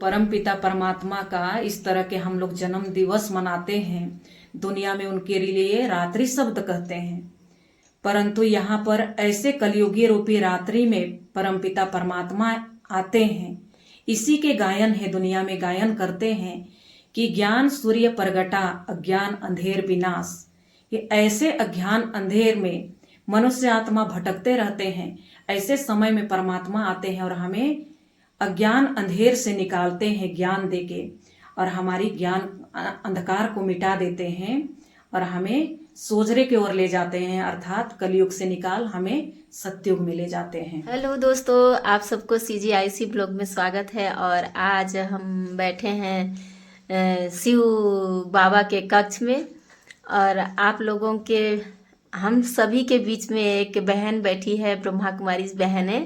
परमपिता परमात्मा का इस तरह के हम लोग जन्म दिवस मनाते हैं। दुनिया में उनके लिए रात्रि शब्द कहते हैं, परंतु यहाँ पर ऐसे कलयुगी रूपी रात्रि में परमपिता परमात्मा आते हैं। इसी के गायन है, दुनिया में गायन करते हैं कि ज्ञान सूर्य प्रगटा अज्ञान अंधेर विनाश। कि ऐसे अज्ञान अंधेर में मनुष्य आत्मा भटकते रहते हैं, ऐसे समय में परमात्मा आते हैं और हमें अज्ञान अंधेर से निकालते हैं ज्ञान देके, और हमारी ज्ञान अंधकार को मिटा देते हैं और हमें सोजरे की ओर ले जाते हैं, अर्थात कलयुग से निकाल हमें सत्युग में ले जाते हैं। हेलो दोस्तों, आप सबको CGIC ब्लॉग में स्वागत है। और आज हम बैठे हैं शिव बाबा के कक्ष में, और आप लोगों के हम सभी के बीच में एक बहन बैठी है, ब्रह्मा कुमारी बहन है,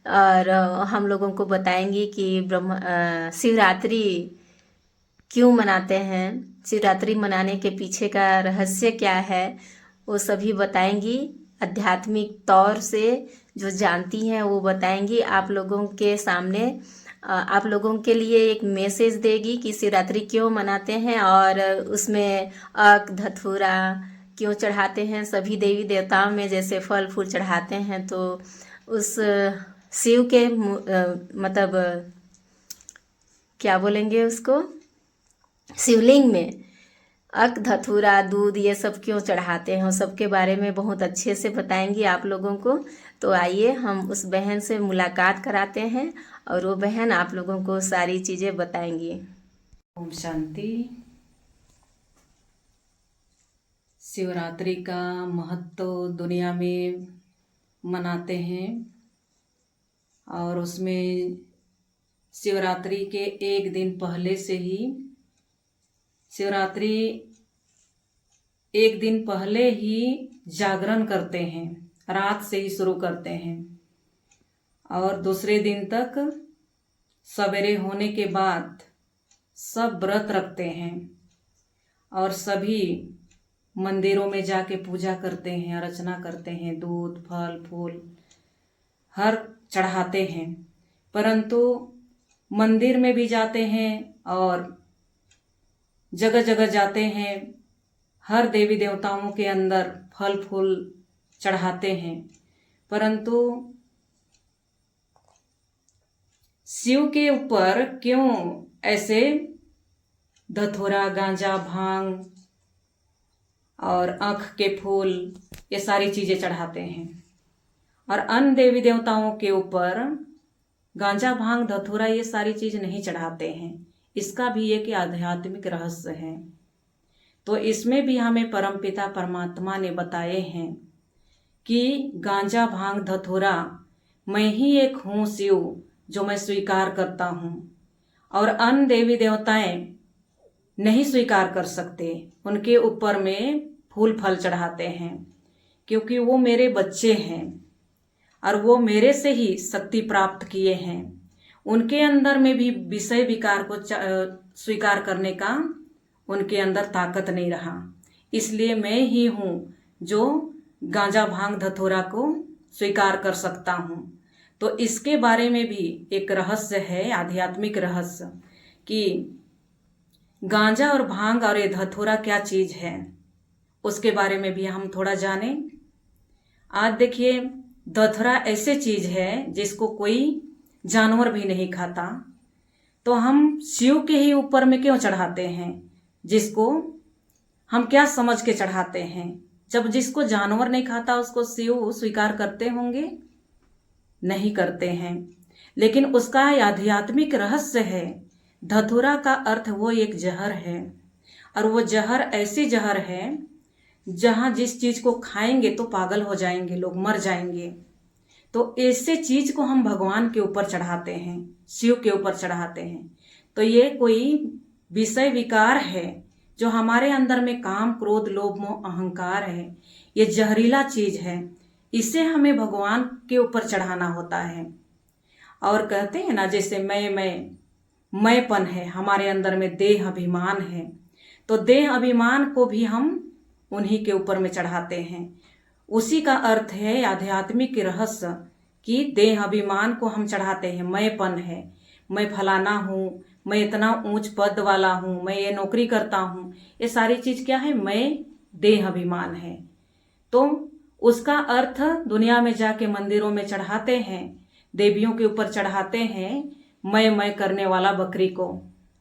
और हम लोगों को बताएंगी कि शिवरात्रि क्यों मनाते हैं, शिवरात्रि मनाने के पीछे का रहस्य क्या है, वो सभी बताएंगी। आध्यात्मिक तौर से जो जानती हैं वो बताएंगी आप लोगों के सामने। आप लोगों के लिए एक मैसेज देगी कि शिवरात्रि क्यों मनाते हैं, और उसमें अक धतूरा क्यों चढ़ाते हैं। सभी देवी देवताओं में जैसे फल फूल चढ़ाते हैं, तो उस शिव के मतलब क्या बोलेंगे उसको, शिवलिंग में अक धतूरा दूध ये सब क्यों चढ़ाते हैं, उस सब के बारे में बहुत अच्छे से बताएंगी आप लोगों को। तो आइए हम उस बहन से मुलाकात कराते हैं और वो बहन आप लोगों को सारी चीज़ें बताएंगी। ओम शांति। शिवरात्रि का महत्व दुनिया में मनाते हैं, और उसमें शिवरात्रि के एक दिन पहले से ही, शिवरात्रि एक दिन पहले ही जागरण करते हैं, रात से ही शुरू करते हैं, और दूसरे दिन तक सवेरे होने के बाद सब व्रत रखते हैं, और सभी मंदिरों में जाके पूजा करते हैं, अर्चना करते हैं, दूध फल फूल हर चढ़ाते हैं। परंतु मंदिर में भी जाते हैं और जगह जगह जाते हैं, हर देवी देवताओं के अंदर फल फूल चढ़ाते हैं, परंतु शिव के ऊपर क्यों ऐसे धतूरा गांजा भांग और आँख के फूल ये सारी चीजें चढ़ाते हैं, और अन्य देवी देवताओं के ऊपर गांजा भांग धतूरा ये सारी चीज नहीं चढ़ाते हैं। इसका भी एक आध्यात्मिक रहस्य है। तो इसमें भी हमें परमपिता परमात्मा ने बताए हैं कि गांजा भांग धतूरा मैं ही एक हूँ शिव, जो मैं स्वीकार करता हूँ, और अन्य देवी देवताएं नहीं स्वीकार कर सकते। उनके ऊपर में फूल फल चढ़ाते हैं, क्योंकि वो मेरे बच्चे हैं और वो मेरे से ही शक्ति प्राप्त किए हैं। उनके अंदर में भी विषय विकार को स्वीकार करने का उनके अंदर ताकत नहीं रहा, इसलिए मैं ही हूँ जो गांजा भांग धतूरा को स्वीकार कर सकता हूँ। तो इसके बारे में भी एक रहस्य है, आध्यात्मिक रहस्य, कि गांजा और भांग और ये धतूरा क्या चीज है, उसके बारे में भी हम थोड़ा जानें। आज देखिए, धतूरा ऐसे चीज है जिसको कोई जानवर भी नहीं खाता, तो हम शिव के ही ऊपर में क्यों चढ़ाते हैं, जिसको हम क्या समझ के चढ़ाते हैं। जब जिसको जानवर नहीं खाता उसको शिव स्वीकार करते होंगे, नहीं करते हैं। लेकिन उसका आध्यात्मिक रहस्य है। धतूरा का अर्थ वो एक जहर है, और वो जहर ऐसी जहर है जहां जिस चीज को खाएंगे तो पागल हो जाएंगे लोग, मर जाएंगे। तो ऐसे चीज को हम भगवान के ऊपर चढ़ाते हैं, शिव के ऊपर चढ़ाते हैं। तो ये कोई विषय विकार है जो हमारे अंदर में काम क्रोध लोभ मोह अहंकार है, ये जहरीला चीज है, इसे हमें भगवान के ऊपर चढ़ाना होता है। और कहते हैं ना, जैसे मैंपन है हमारे अंदर में, देह अभिमान है, तो देह अभिमान को भी हम उन्हीं के ऊपर में चढ़ाते हैं। उसी का अर्थ है आध्यात्मिक रहस्य, कि देह अभिमान को हम चढ़ाते हैं। मैंपन है, मैं फलाना हूँ, मैं इतना ऊंच पद वाला हूँ, मैं ये नौकरी करता हूँ, ये सारी चीज क्या है? मैं देह अभिमान है। तो उसका अर्थ दुनिया में जाके मंदिरों में चढ़ाते हैं, देवियों के ऊपर चढ़ाते हैं मैं करने वाला बकरी को।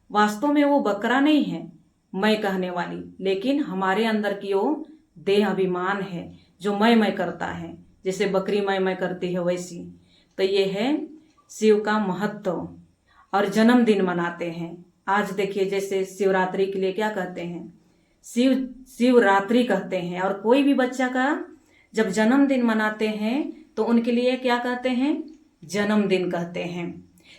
वास्तव में वो बकरा नहीं है, मैं कहने वाली, लेकिन हमारे अंदर की वो देह अभिमान है जो मैं करता है, जैसे बकरी मैं करती है वैसी। तो ये है शिव का महत्व। और जन्मदिन मनाते हैं। आज देखिए, जैसे शिवरात्रि के लिए क्या कहते हैं? शिवरात्रि कहते हैं। और कोई भी बच्चा का जब जन्मदिन मनाते हैं तो उनके लिए क्या कहते हैं? जन्मदिन कहते हैं।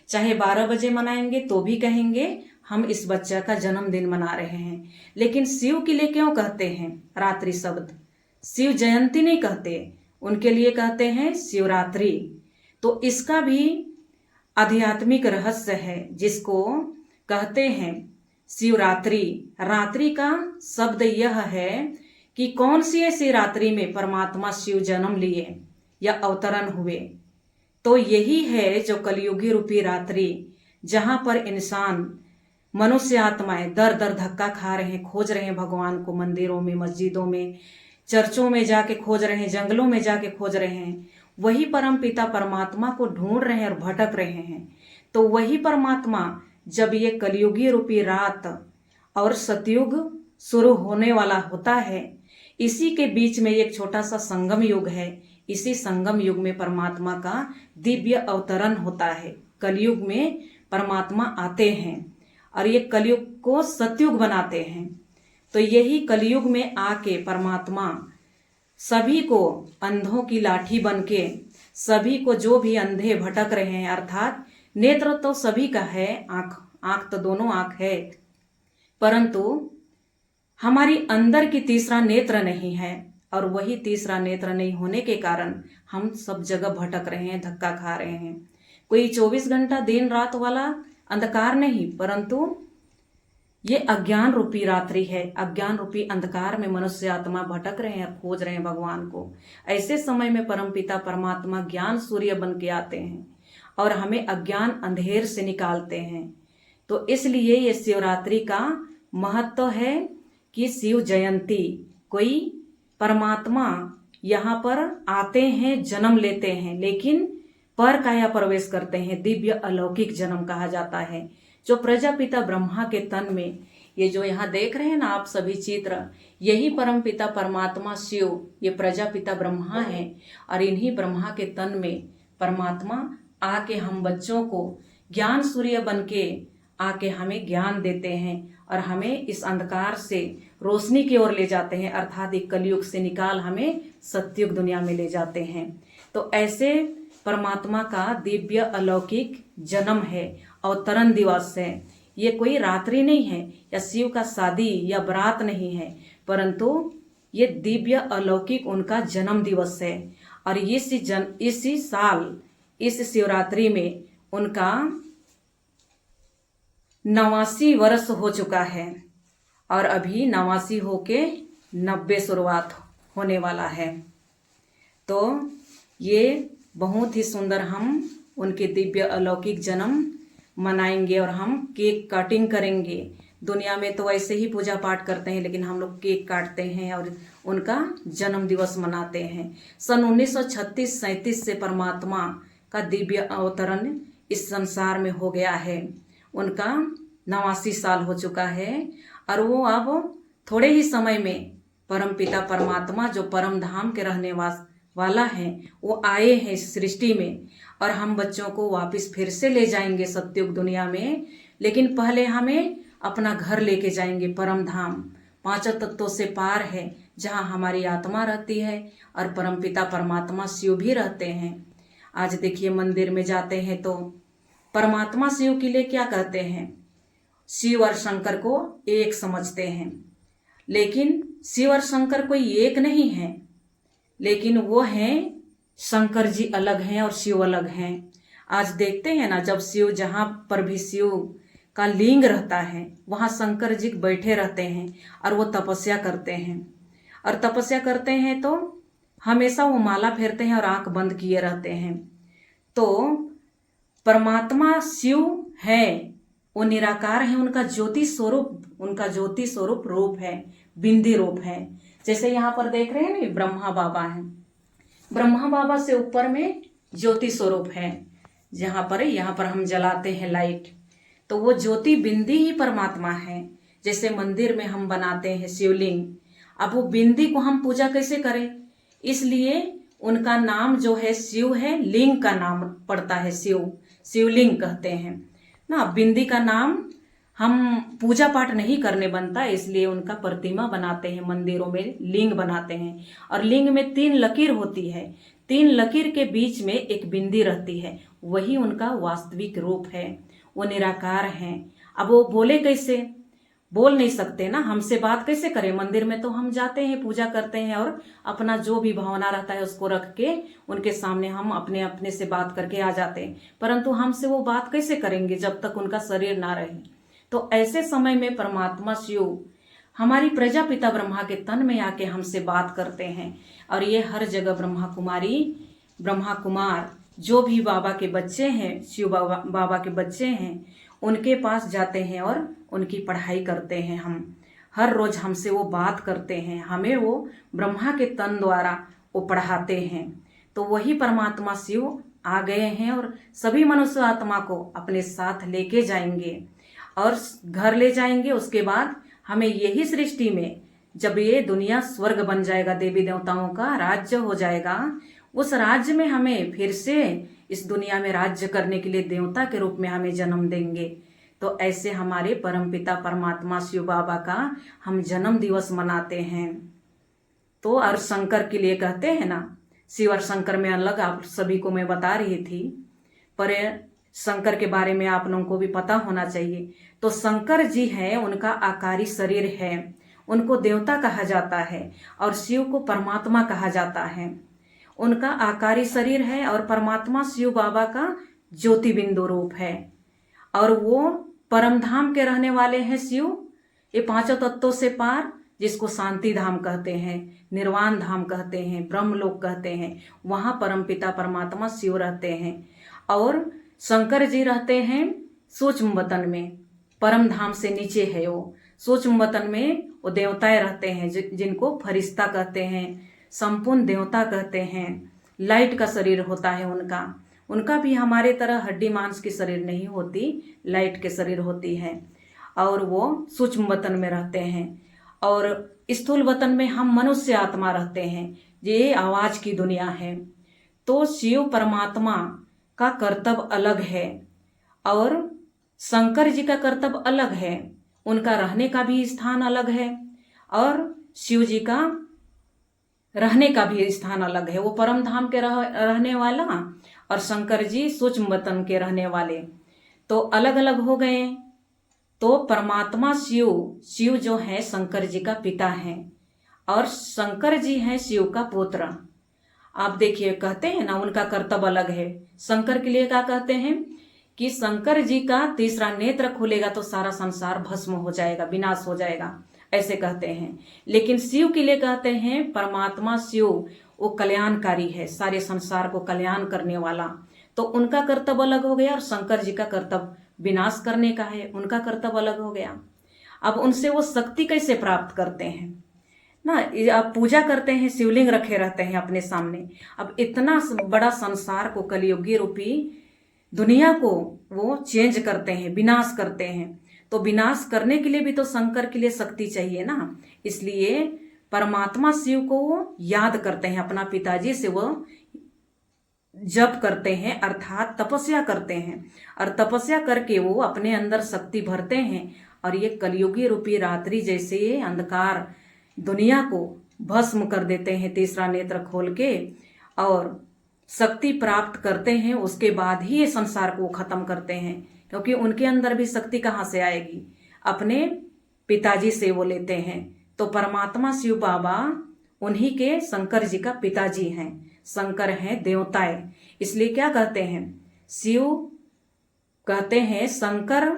चाहे 12 बजे मनाएंगे तो भी कहेंगे हम इस बच्चा का जन्मदिन मना रहे हैं। लेकिन शिव के लिए क्यों कहते हैं रात्रि शब्द? शिव जयंती नहीं कहते, उनके लिए कहते हैं शिवरात्रि। तो इसका भी आध्यात्मिक रहस्य है, जिसको कहते हैं शिवरात्रि। रात्रि का शब्द यह है कि कौन सी ऐसी रात्रि में परमात्मा शिव जन्म लिए या अवतरण हुए। तो यही है जो कलयुगी रूपी रात्रि, जहां पर इंसान, मनुष्य आत्माएं दर दर धक्का खा रहे हैं, खोज रहे हैं भगवान को, मंदिरों में, मस्जिदों में, चर्चों में जाके खोज रहे हैं, जंगलों में जाके खोज रहे हैं, वही परम पिता परमात्मा को ढूंढ रहे हैं और भटक रहे हैं। तो वही परमात्मा जब ये कलयुगी रूपी रात और सतयुग शुरू होने वाला होता है, इसी के बीच में एक छोटा सा संगम युग है। इसी संगम युग में परमात्मा का दिव्य अवतरण होता है। कलयुग में परमात्मा आते हैं और ये कलयुग को सतयुग बनाते हैं। तो यही कलयुग में आके परमात्मा सभी को अंधों की लाठी बनके, सभी को, जो भी अंधे भटक रहे हैं, अर्थात नेत्र तो सभी का है, आंख तो दोनों आंख है, परंतु हमारी अंदर की तीसरा नेत्र नहीं है। और वही तीसरा नेत्र नहीं होने के कारण हम सब जगह भटक रहे हैं, धक्का खा रहे हैं। कोई 24 घंटा दिन रात वाला अंधकार नहीं, परंतु ये अज्ञान रूपी रात्रि है। अज्ञान रूपी अंधकार में मनुष्य आत्मा भटक रहे हैं, खोज रहे हैं भगवान को। ऐसे समय में परमपिता परमात्मा ज्ञान सूर्य बन के आते हैं और हमें अज्ञान अंधेर से निकालते हैं। तो इसलिए ये शिवरात्रि का महत्व है कि शिव जयंती, कोई परमात्मा यहाँ पर आते हैं, जन्म लेते हैं, लेकिन पर काया प्रवेश करते हैं। दिव्य अलौकिक जन्म कहा जाता है, जो प्रजापिता ब्रह्मा के तन में, ये जो यहाँ देख रहे हैं ना आप सभी चित्र, यही परमपिता परमात्मा शिव, ये प्रजापिता ब्रह्मा है। और इन्हीं ब्रह्मा के तन में परमात्मा आके हम बच्चों को ज्ञान सूर्य बन के आके हमें ज्ञान देते हैं और हमें इस अंधकार से रोशनी की ओर ले जाते हैं, अर्थात एक कलयुग से निकाल हमें सतयुग दुनिया में ले जाते हैं। तो ऐसे परमात्मा का दिव्य अलौकिक जन्म है, अवतरण दिवस है। ये कोई रात्रि नहीं है या शिव का शादी या बारात नहीं है, परंतु ये दिव्य अलौकिक उनका जन्म दिवस है। और इसी साल इस शिवरात्रि में उनका 89 वर्ष हो चुका है और अभी 89 होके 90 शुरुआत होने वाला है। तो ये बहुत ही सुंदर हम उनके दिव्य अलौकिक जन्म मनाएंगे और हम केक कटिंग करेंगे। दुनिया में तो ऐसे ही पूजा पाठ करते हैं, लेकिन हम लोग केक काटते हैं और उनका जन्म दिवस मनाते हैं। सन 1936-37 से परमात्मा का दिव्य अवतरण इस संसार में हो गया है। उनका 89 साल हो चुका है और वो अब थोड़े ही समय में परमपिता परमात्मा, जो परम धाम के रहने वाला है, वो आए हैं इस सृष्टि में और हम बच्चों को वापस फिर से ले जाएंगे सतयुग दुनिया में। लेकिन पहले हमें अपना घर लेके जाएंगे, परम धाम, 5 तत्वों से पार है, जहाँ हमारी आत्मा रहती है और परमपिता परमात्मा शिव भी रहते हैं। आज देखिए मंदिर में जाते हैं तो परमात्मा शिव के लिए क्या कहते हैं? शिव और शंकर को एक समझते हैं, लेकिन शिव और शंकर कोई एक नहीं है, लेकिन वो हैं, शंकर जी अलग हैं और शिव अलग हैं। आज देखते हैं ना, जब शिव, जहाँ पर भी शिव का लिंग रहता है वहाँ शंकर जी बैठे रहते हैं और वो तपस्या करते हैं। और तपस्या करते हैं तो हमेशा वो माला फेरते हैं और आंख बंद किए रहते हैं। तो परमात्मा शिव है वो निराकार है, उनका ज्योति स्वरूप रूप है, बिंदी रूप है। जैसे यहाँ पर देख रहे हैं ना, ब्रह्मा बाबा है, ब्रह्मा बाबा से ऊपर में ज्योति स्वरूप है, यहाँ पर हम जलाते हैं लाइट, तो वो ज्योति बिंदी ही परमात्मा है। जैसे मंदिर में हम बनाते हैं शिवलिंग, अब वो बिंदी को हम पूजा कैसे करें, इसलिए उनका नाम जो है शिव है, लिंग का नाम पड़ता है शिवलिंग कहते हैं ना। बिंदी का नाम हम पूजा पाठ नहीं करने बनता, इसलिए उनका प्रतिमा बनाते हैं, मंदिरों में लिंग बनाते हैं। और लिंग में 3 लकीर होती है, 3 लकीर के बीच में एक बिंदी रहती है, वही उनका वास्तविक रूप है, वो निराकार हैं। अब वो बोले कैसे, बोल नहीं सकते ना, हमसे बात कैसे करें। मंदिर में तो हम जाते हैं, पूजा करते हैं और अपना जो भी भावना रहता है उसको रख के उनके सामने हम अपने अपने से बात करके आ जाते हैं, परंतु हमसे वो बात कैसे करेंगे जब तक उनका शरीर ना रहे। तो ऐसे समय में परमात्मा शिव हमारी प्रजापिता ब्रह्मा के तन में आके हमसे बात करते हैं, और ये हर जगह ब्रह्मा कुमार जो भी बाबा के बच्चे हैं, शिव बाबा के बच्चे हैं, उनके पास जाते हैं और उनकी पढ़ाई करते हैं। हम हर रोज हमसे वो बात करते हैं, हमें वो ब्रह्मा के तन द्वारा वो पढ़ाते हैं। तो वही परमात्मा शिव आ गए हैं और सभी मनुष्य आत्मा को अपने साथ लेके जाएंगे और घर ले जाएंगे। उसके बाद हमें यही सृष्टि में, जब ये दुनिया स्वर्ग बन जाएगा, देवी देवताओं का राज्य हो जाएगा, उस राज्य में हमें फिर से इस दुनिया में राज्य करने के लिए देवता के रूप में हमें जन्म देंगे। तो ऐसे हमारे परमपिता परमात्मा शिव बाबा का हम जन्म दिवस मनाते हैं। तो और शंकर के लिए कहते हैं ना, शिव और शंकर में अलग आप सभी को मैं बता रही थी, पर शंकर के बारे में आप लोगों को भी पता होना चाहिए। तो शंकर जी हैं, उनका आकारी शरीर है, उनको देवता कहा जाता है और शिव को परमात्मा कहा जाता है। उनका आकारी शरीर है और परमात्मा शिव बाबा का ज्योति बिंदु रूप है, और वो परम धाम के रहने वाले हैं शिव। ये 5 तत्वों से पार, जिसको शांति धाम कहते हैं, निर्वाण धाम कहते हैं, ब्रह्मलोक कहते हैं, वहां परम पिता परमात्मा शिव रहते हैं। और शंकर जी रहते हैं सूक्ष्म वतन में, परम धाम से नीचे है वो सूक्ष्म वतन में, वो देवताएं रहते हैं जिनको फरिश्ता कहते हैं, संपूर्ण देवता कहते हैं। लाइट का शरीर होता है उनका भी हमारे तरह हड्डी मांस की शरीर नहीं होती, लाइट के शरीर होती है, और वो सूक्ष्म वतन में रहते हैं। और स्थूल वतन में हम मनुष्य आत्मा रहते हैं, ये आवाज की दुनिया है। तो शिव परमात्मा का कर्तव्य अलग है और शंकर जी का कर्तव्य अलग है, उनका रहने का भी स्थान अलग है और शिव जी का रहने का भी स्थान अलग है। वो परम धाम के रहने वाला और शंकर जी सूक्ष्म वतन के रहने वाले, तो अलग अलग हो गए। तो परमात्मा शिव जो है शंकर जी का पिता है और शंकर जी हैं शिव का पुत्र। आप देखिए, कहते हैं ना उनका कर्तव्य अलग है। शंकर के लिए क्या कहते हैं कि शंकर जी का तीसरा नेत्र खुलेगा तो सारा संसार भस्म हो जाएगा, विनाश हो जाएगा, ऐसे कहते हैं। लेकिन शिव के लिए कहते हैं परमात्मा शिव वो कल्याणकारी है, सारे संसार को कल्याण करने वाला। तो उनका कर्तव्य अलग हो गया और शंकर जी का कर्तव्य विनाश करने का है, उनका कर्तव्य अलग हो गया। अब उनसे वो शक्ति कैसे प्राप्त करते हैं ना, अब पूजा करते हैं, शिवलिंग रखे रहते हैं अपने सामने। अब इतना बड़ा संसार को, कलियुगी रूपी दुनिया को वो चेंज करते हैं, विनाश करते हैं। तो विनाश करने के लिए भी तो शंकर के लिए शक्ति चाहिए ना, इसलिए परमात्मा शिव को वो याद करते हैं, अपना पिताजी से वो जप करते हैं, अर्थात तपस्या करते हैं, और तपस्या करके वो अपने अंदर शक्ति भरते हैं और ये कलियुगी रूपी रात्रि जैसे ये अंधकार दुनिया को भस्म कर देते हैं तीसरा नेत्र खोल के, और शक्ति प्राप्त करते हैं। उसके बाद ही ये संसार को खत्म करते हैं, क्योंकि उनके अंदर भी शक्ति कहाँ से आएगी, अपने पिताजी से वो लेते हैं। तो परमात्मा शिव बाबा उन्हीं के शंकर जी का पिताजी हैं। शंकर हैं देवताएं, इसलिए क्या कहते हैं, शिव कहते हैं शंकर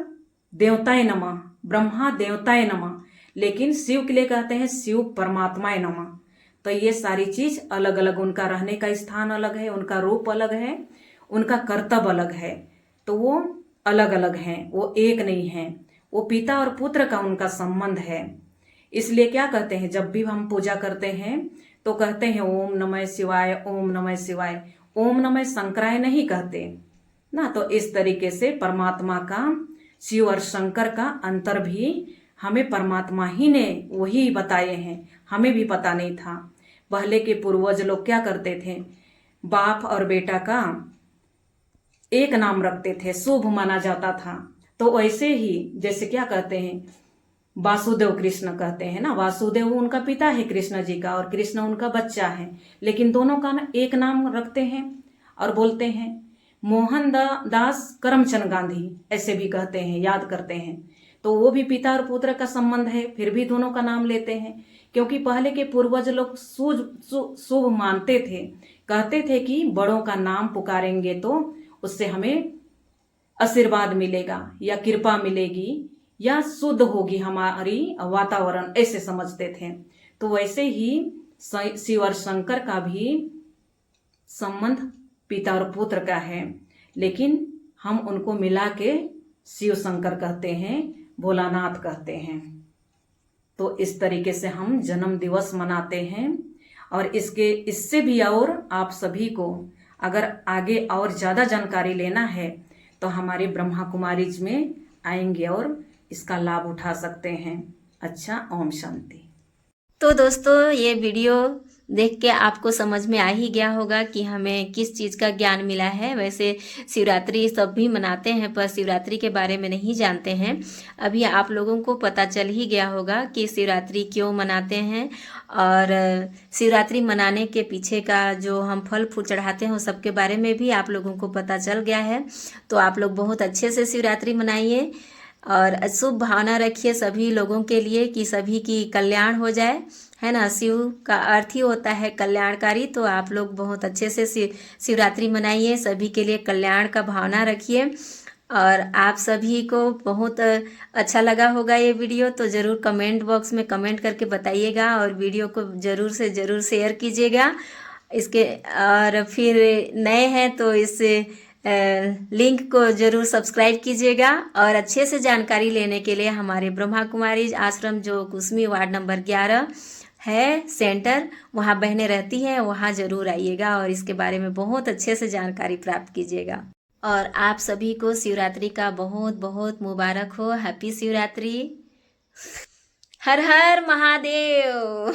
देवताए नमः, ब्रह्मा देवताए नमः, लेकिन शिव के लिए कहते हैं शिव परमात्माए नमः। तो ये सारी चीज अलग अलग, उनका रहने का स्थान अलग है, उनका रूप अलग है, उनका कर्तव्य अलग है। तो वो अलग अलग हैं, वो एक नहीं हैं। वो पिता और पुत्र का उनका संबंध है। इसलिए क्या कहते हैं, जब भी हम पूजा करते हैं तो कहते हैं ओम नमः शिवाय, ओम नमः शिवाय। ओम नमः शंकराय नहीं कहते ना। तो इस तरीके से परमात्मा का, शिव और शंकर का अंतर भी हमें परमात्मा ही ने वही बताए हैं, हमें भी पता नहीं था। पहले के पूर्वज लोग क्या करते थे, बाप और बेटा का एक नाम रखते थे, शुभ माना जाता था। तो वैसे ही जैसे क्या कहते हैं, वासुदेव कृष्ण कहते हैं ना, वासुदेव उनका पिता है कृष्ण जी का, और कृष्ण उनका बच्चा है, लेकिन दोनों का एक नाम रखते हैं और बोलते हैं। मोहन दास करमचंद गांधी ऐसे भी कहते हैं, याद करते हैं। तो वो भी पिता और पुत्र का संबंध है, फिर भी दोनों का नाम लेते हैं, क्योंकि पहले के पूर्वज लोग शुभ मानते थे। कहते थे कि बड़ों का नाम पुकारेंगे तो उससे हमें आशीर्वाद मिलेगा या कृपा मिलेगी या शुद्ध होगी हमारी वातावरण, ऐसे समझते थे। तो वैसे ही शिव और शंकर का भी संबंध पिता और पुत्र का है, लेकिन हम उनको मिला के शिव शंकर कहते हैं, भोलानाथ कहते हैं। तो इस तरीके से हम जन्म दिवस मनाते हैं। और इससे भी और आप सभी को अगर आगे और ज़्यादा जानकारी लेना है तो हमारे ब्रह्मा कुमारीज में आएंगे और इसका लाभ उठा सकते हैं। अच्छा, ओम शांति। तो दोस्तों, ये वीडियो देख के आपको समझ में आ ही गया होगा कि हमें किस चीज़ का ज्ञान मिला है। वैसे शिवरात्रि सब भी मनाते हैं, पर शिवरात्रि के बारे में नहीं जानते हैं। अभी आप लोगों को पता चल ही गया होगा कि शिवरात्रि क्यों मनाते हैं, और शिवरात्रि मनाने के पीछे का जो हम फल फूल चढ़ाते हैं उस सब के बारे में भी आप लोगों को पता चल गया है। तो आप लोग बहुत अच्छे से शिवरात्रि मनाइए और शुभ भावना रखिए सभी लोगों के लिए कि सभी की कल्याण हो जाए, है ना। शिव का अर्थ ही होता है कल्याणकारी। तो आप लोग बहुत अच्छे से शिवरात्रि मनाइए, सभी के लिए कल्याण का भावना रखिए। और आप सभी को बहुत अच्छा लगा होगा ये वीडियो, तो ज़रूर कमेंट बॉक्स में कमेंट करके बताइएगा, और वीडियो को ज़रूर से ज़रूर शेयर कीजिएगा इसके। और फिर नए हैं तो इस लिंक को ज़रूर सब्सक्राइब कीजिएगा। और अच्छे से जानकारी लेने के लिए हमारे ब्रह्मा कुमारी आश्रम, जो कुसमी वार्ड नंबर 11 है सेंटर, वहाँ बहनें रहती हैं, वहाँ ज़रूर आइएगा और इसके बारे में बहुत अच्छे से जानकारी प्राप्त कीजिएगा। और आप सभी को शिवरात्रि का बहुत बहुत मुबारक हो। हैप्पी शिवरात्रि। हर हर महादेव।